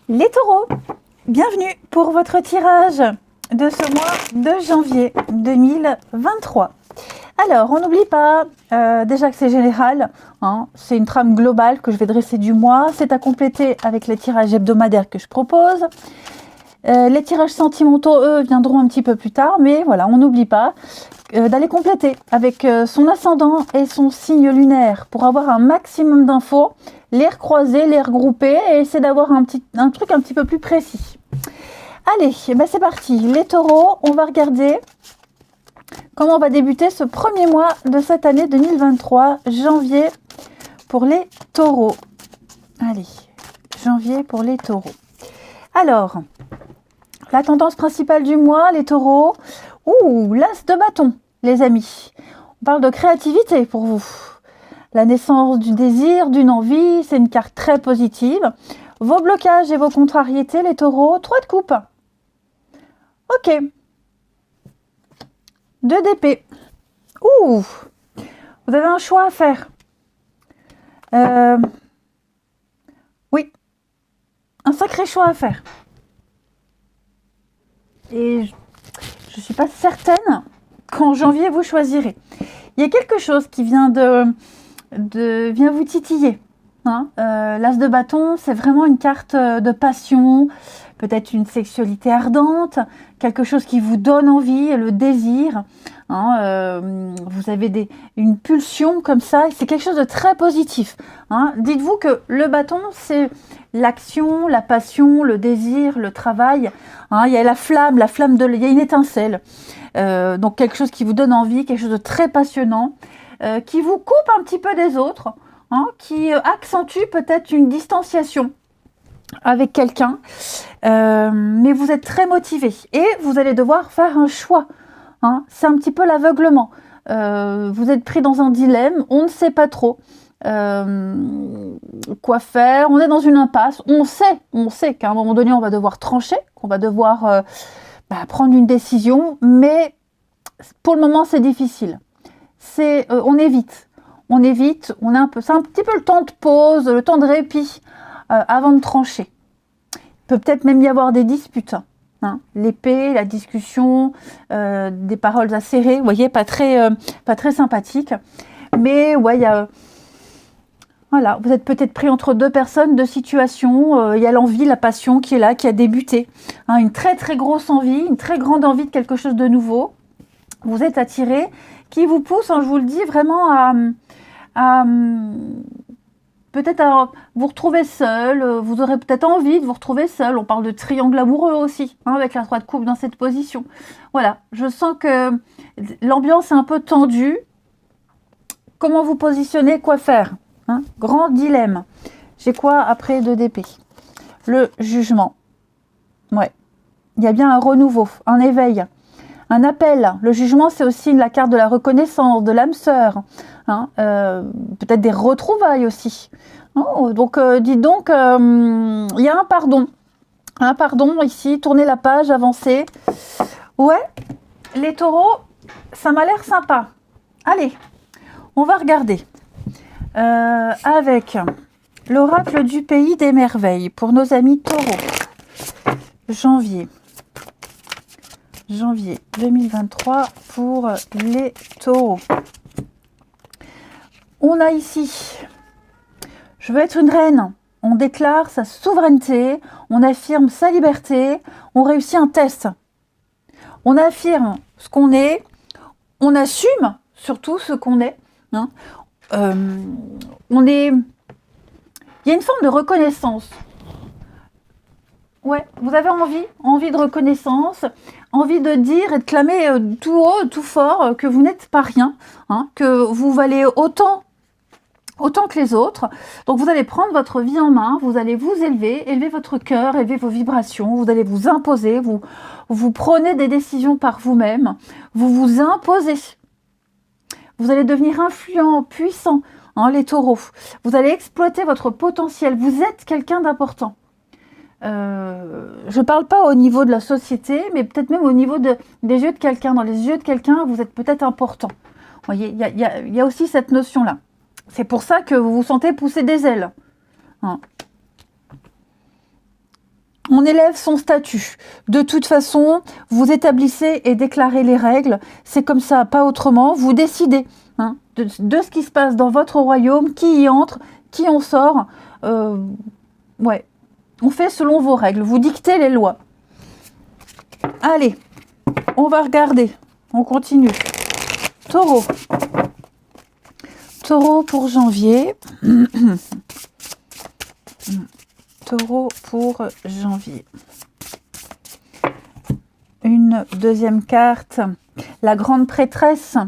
Les taureaux, bienvenue pour votre tirage de ce mois de janvier 2023. Alors, on n'oublie pas déjà que c'est général, hein, c'est une trame globale que je vais dresser du mois. C'est à compléter avec les tirages hebdomadaires que je propose. Les tirages sentimentaux, eux, viendront un petit peu plus tard, mais voilà, on n'oublie pas d'aller compléter avec son ascendant et son signe lunaire pour avoir un maximum d'infos, les recroiser, les regrouper et essayer d'avoir un truc un petit peu plus précis. Allez, ben c'est parti. Les taureaux, on va regarder comment on va débuter ce premier mois de cette année 2023, janvier pour les taureaux. Allez, janvier pour les taureaux. Alors, la tendance principale du mois, les taureaux. Ouh, l'as de bâton, les amis. On parle de créativité pour vous. La naissance du désir, d'une envie, c'est une carte très positive. Vos blocages et vos contrariétés, les taureaux, 3 de coupe. Ok. 2 d'épée. Ouh, vous avez un choix à faire. Oui, un sacré choix à faire. Et je ne suis pas certaine qu'en janvier, vous choisirez. Il y a quelque chose qui vient vient vous titiller. Hein. L'as de bâton, c'est vraiment une carte de passion, peut-être une sexualité ardente, quelque chose qui vous donne envie, le désir. Hein, vous avez une pulsion comme ça, c'est quelque chose de très positif. Hein. Dites-vous que le bâton, c'est l'action, la passion, le désir, le travail. Hein, il y a la flamme il y a une étincelle. Donc quelque chose qui vous donne envie, quelque chose de très passionnant, qui vous coupe un petit peu des autres, hein, qui accentue peut-être une distanciation avec quelqu'un, mais vous êtes très motivé et vous allez devoir faire un choix. Hein. C'est un petit peu l'aveuglement. Vous êtes pris dans un dilemme, on ne sait pas trop quoi faire, on est dans une impasse, on sait qu'à un moment donné on va devoir trancher, qu'on va devoir prendre une décision, mais pour le moment c'est difficile. On évite, on a c'est un petit peu le temps de pause, le temps de répit avant de trancher. Il peut peut-être même y avoir des disputes. Hein. L'épée, la discussion, des paroles acérées, vous voyez, pas très sympathiques. Mais ouais, voilà, vous êtes peut-être pris entre deux personnes, deux situations. Il y a l'envie, la passion qui est là, qui a débuté. Hein, une très très grosse envie, une très grande envie de quelque chose de nouveau. Vous êtes attiré, qui vous pousse, hein, je vous le dis, vraiment à peut-être à vous retrouver seul. Vous aurez peut-être envie de vous retrouver seul. On parle de triangle amoureux aussi, hein, avec la 3 de coupe dans cette position. Voilà, je sens que l'ambiance est un peu tendue. Comment vous positionner, quoi faire, hein? Grand dilemme. J'ai quoi après 2 d'épée? Le jugement. Ouais, il y a bien un renouveau, un éveil. Un appel. Le jugement, c'est aussi la carte de la reconnaissance, de l'âme sœur. Hein, peut-être des retrouvailles aussi. Oh, donc, dites donc, il y a un pardon. Un pardon ici, tournez la page, avancez. Ouais, les taureaux, ça m'a l'air sympa. Allez, on va regarder. Avec l'oracle du pays des merveilles pour nos amis taureaux. Janvier 2023 pour les taureaux. On a ici, je veux être une reine. On déclare sa souveraineté, on affirme sa liberté, on réussit un test. On affirme ce qu'on est, on assume surtout ce qu'on est. Hein. Il y a une forme de reconnaissance. Ouais, vous avez envie de reconnaissance, envie de dire et de clamer tout haut, tout fort que vous n'êtes pas rien, hein, que vous valez autant que les autres. Donc vous allez prendre votre vie en main, vous allez vous élever votre cœur, élever vos vibrations, vous allez vous imposer, vous prenez des décisions par vous-même, vous vous imposez. Vous allez devenir influent, puissant, hein, les taureaux. Vous allez exploiter votre potentiel, vous êtes quelqu'un d'important. Je parle pas au niveau de la société, mais peut-être même au niveau des yeux de quelqu'un. Dans les yeux de quelqu'un, vous êtes peut-être important. Vous voyez, il y a aussi cette notion-là. C'est pour ça que vous vous sentez pousser des ailes. Hein. on élève son statut. De toute façon, vous établissez et déclarez les règles. C'est comme ça, pas autrement. Vous décidez hein, de ce qui se passe dans votre royaume, qui y entre, qui en sort. Ouais, on fait selon vos règles. Vous dictez les lois. Allez, on va regarder. On continue. Taureau. Taureau pour janvier. Taureau pour janvier. Une deuxième carte. La grande prêtresse.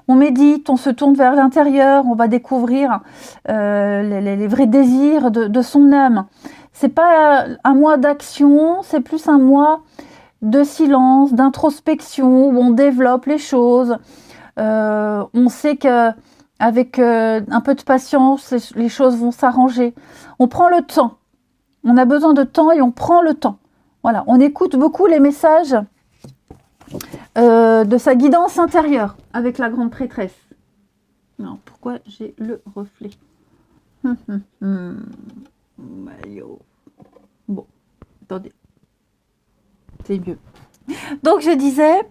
On médite, on se tourne vers l'intérieur, on va découvrir les vrais désirs de son âme. C'est pas un mois d'action, c'est plus un mois de silence, d'introspection, où on développe les choses. On sait qu'avec un peu de patience, les choses vont s'arranger. On prend le temps. On a besoin de temps et on prend le temps. Voilà, on écoute beaucoup les messages de sa guidance intérieure avec la grande prêtresse. Alors, pourquoi j'ai le reflet? Bon, attendez. C'est mieux. Donc, je disais,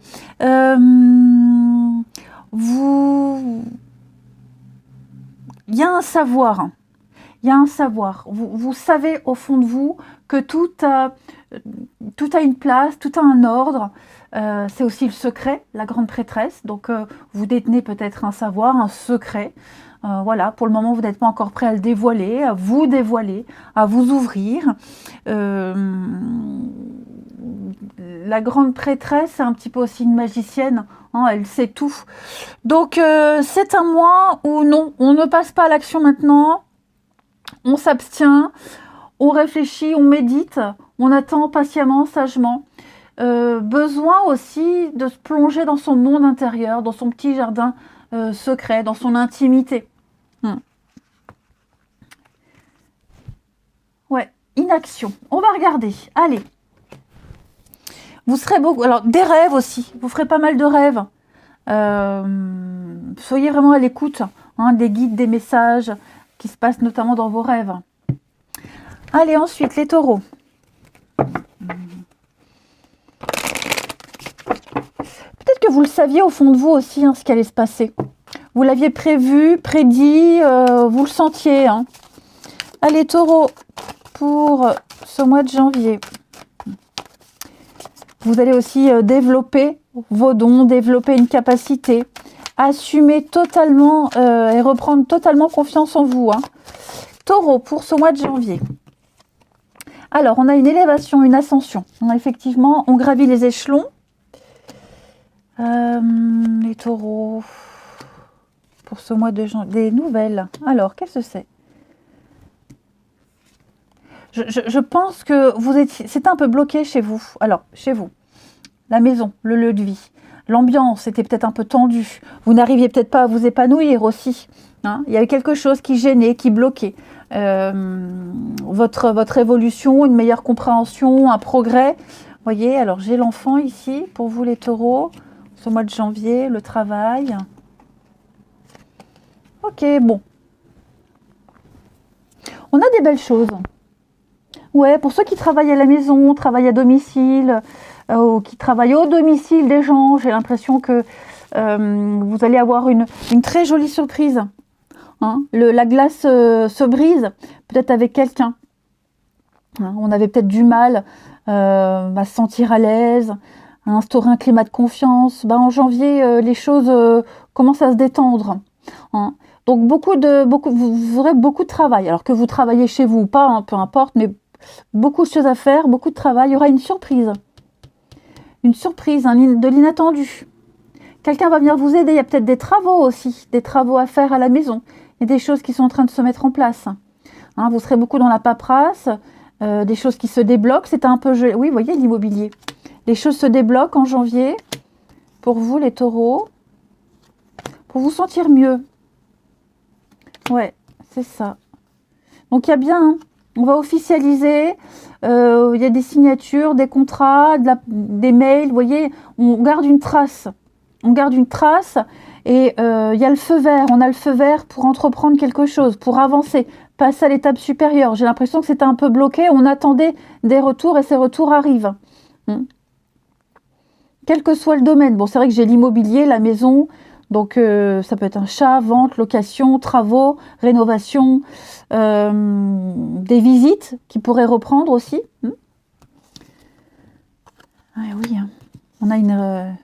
il y a un savoir. Il y a un savoir. Vous savez au fond de vous que tout a une place, tout a un ordre. C'est aussi le secret, la grande prêtresse. Donc, vous détenez peut-être un savoir, un secret. Voilà, pour le moment, vous n'êtes pas encore prêt à le dévoiler, à vous dévoiler, à vous ouvrir. La grande prêtresse, c'est un petit peu aussi une magicienne. Hein, elle sait tout. Donc, c'est un mois où non, on ne passe pas à l'action maintenant. On s'abstient, on réfléchit, on médite, on attend patiemment, sagement. Besoin aussi de se plonger dans son monde intérieur, dans son petit jardin secret, dans son intimité. Ouais, inaction. On va regarder. Allez. Vous serez beaucoup. Alors, des rêves aussi. Vous ferez pas mal de rêves. Soyez vraiment à l'écoute hein, des guides, des messages qui se passent notamment dans vos rêves. Allez, ensuite, les taureaux. Peut-être que vous le saviez au fond de vous aussi, hein, ce qui allait se passer. Vous l'aviez prévu, prédit, vous le sentiez. Hein. Allez, taureaux, pour ce mois de janvier. Vous allez aussi développer vos dons, développer une capacité, assumer totalement et reprendre totalement confiance en vous. Hein. Taureau, pour ce mois de janvier. Alors, on a une élévation, une ascension. Effectivement, on gravit les échelons. Les taureaux, pour ce mois de janvier. Des nouvelles. Alors, qu'est-ce que c'est? Je pense que vous étiez, c'était un peu bloqué chez vous. Alors, chez vous, la maison, le lieu de vie, l'ambiance était peut-être un peu tendue. Vous n'arriviez peut-être pas à vous épanouir aussi. Hein. Il y avait quelque chose qui gênait, qui bloquait. Votre évolution, une meilleure compréhension, un progrès. Vous voyez, alors j'ai l'enfant ici, pour vous les taureaux, ce mois de janvier, le travail. Ok, bon. On a des belles choses. Ouais, pour ceux qui travaillent à la maison, travaillent à domicile, ou qui travaillent au domicile des gens, j'ai l'impression que vous allez avoir une très jolie surprise. Hein, la glace se brise, peut-être avec quelqu'un. Hein, on avait peut-être du mal à se sentir à l'aise, à instaurer un climat de confiance. En janvier, les choses commencent à se détendre. Hein. Donc vous aurez beaucoup de travail. Alors que vous travaillez chez vous ou pas, hein, peu importe, mais beaucoup de choses à faire, beaucoup de travail. Il y aura une surprise. Une surprise, de l'inattendu. Quelqu'un va venir vous aider. Il y a peut-être des travaux aussi, des travaux à faire à la maison. Il y a des choses qui sont en train de se mettre en place. Hein, vous serez beaucoup dans la paperasse, des choses qui se débloquent. C'est un peu... Oui, vous voyez, l'immobilier. Les choses se débloquent en janvier. Pour vous, les taureaux. Pour vous sentir mieux. Ouais, c'est ça. Donc, il y a bien... Hein, on va officialiser. Il y a des signatures, des contrats, des mails. Vous voyez, on garde une trace. On garde une trace et il y a le feu vert. On a le feu vert pour entreprendre quelque chose, pour avancer. passer à l'étape supérieure. J'ai l'impression que c'était un peu bloqué. On attendait des retours et ces retours arrivent. Quel que soit le domaine. Bon, c'est vrai que j'ai l'immobilier, la maison. Donc, ça peut être un chat, vente, location, travaux, rénovation, des visites qui pourraient reprendre aussi. Ah oui, hein. On a une...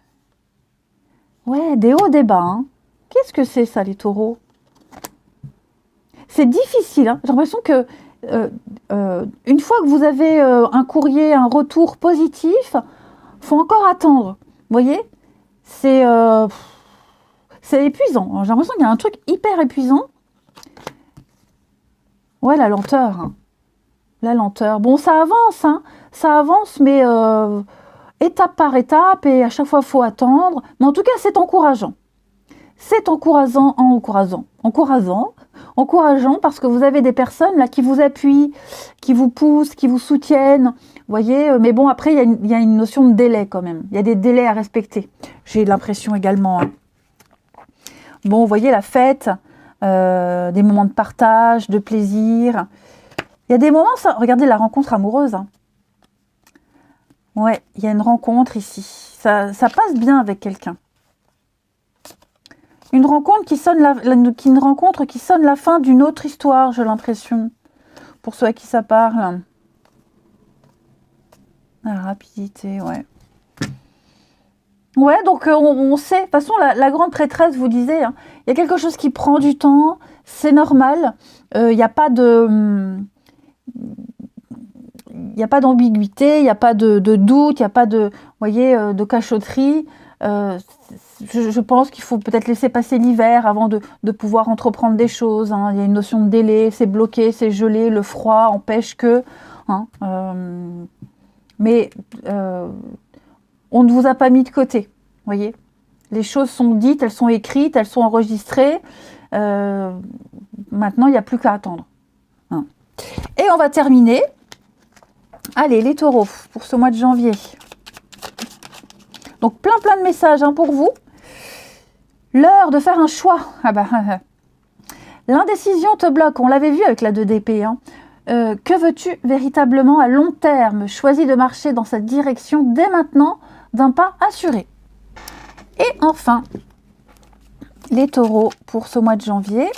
Ouais, des hauts, des bas. Hein. Qu'est-ce que c'est ça, les taureaux? C'est difficile. Hein. J'ai l'impression que une fois que vous avez un courrier, un retour positif, faut encore attendre. Vous voyez? C'est épuisant. J'ai l'impression qu'il y a un truc hyper épuisant. Ouais, la lenteur. Hein. La lenteur. Bon, ça avance, hein. Ça avance, mais étape par étape, et à chaque fois, il faut attendre. Mais en tout cas, c'est encourageant. C'est encourageant, parce que vous avez des personnes là qui vous appuient, qui vous poussent, qui vous soutiennent. Vous voyez, mais bon, après, il y a une notion de délai quand même. Il y a des délais à respecter. J'ai l'impression également. Hein. Bon, vous voyez, la fête, des moments de partage, de plaisir. Il y a des moments, ça, regardez la rencontre amoureuse. Hein. Ouais, il y a une rencontre ici. Ça passe bien avec quelqu'un. Une rencontre qui sonne la fin d'une autre histoire, j'ai l'impression. Pour ceux à qui ça parle. La rapidité, ouais. Ouais, donc on sait. De toute façon, la grande prêtresse vous disait, hein, il y a quelque chose qui prend du temps, c'est normal. Il n'y a pas de... Il n'y a pas d'ambiguïté, il n'y a pas de doute, il n'y a pas de, voyez, de cachotterie. Je pense qu'il faut peut-être laisser passer l'hiver avant de pouvoir entreprendre des choses. Hein. Il y a une notion de délai, c'est bloqué, c'est gelé, le froid empêche que... Hein, mais on ne vous a pas mis de côté, voyez. Les choses sont dites, elles sont écrites, elles sont enregistrées. Maintenant, il n'y a plus qu'à attendre. Hein. Et on va terminer. Allez, les taureaux, pour ce mois de janvier. Donc, plein de messages hein, pour vous. L'heure de faire un choix. Ah bah, l'indécision te bloque, on l'avait vu avec la 2 d'épée. Hein. Que veux-tu véritablement à long terme? Choisis de marcher dans cette direction dès maintenant, d'un pas assuré. Et enfin, les taureaux pour ce mois de janvier.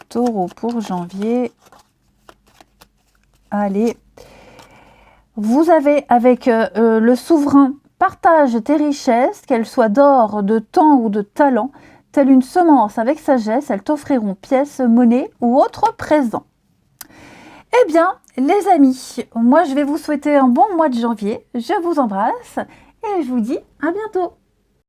Taureau pour janvier. Allez. Vous avez avec le souverain, partage tes richesses, qu'elles soient d'or, de temps ou de talent, telle une semence avec sagesse, elles t'offriront pièces, monnaie ou autres présents. Eh bien, les amis, moi je vais vous souhaiter un bon mois de janvier. Je vous embrasse et je vous dis à bientôt.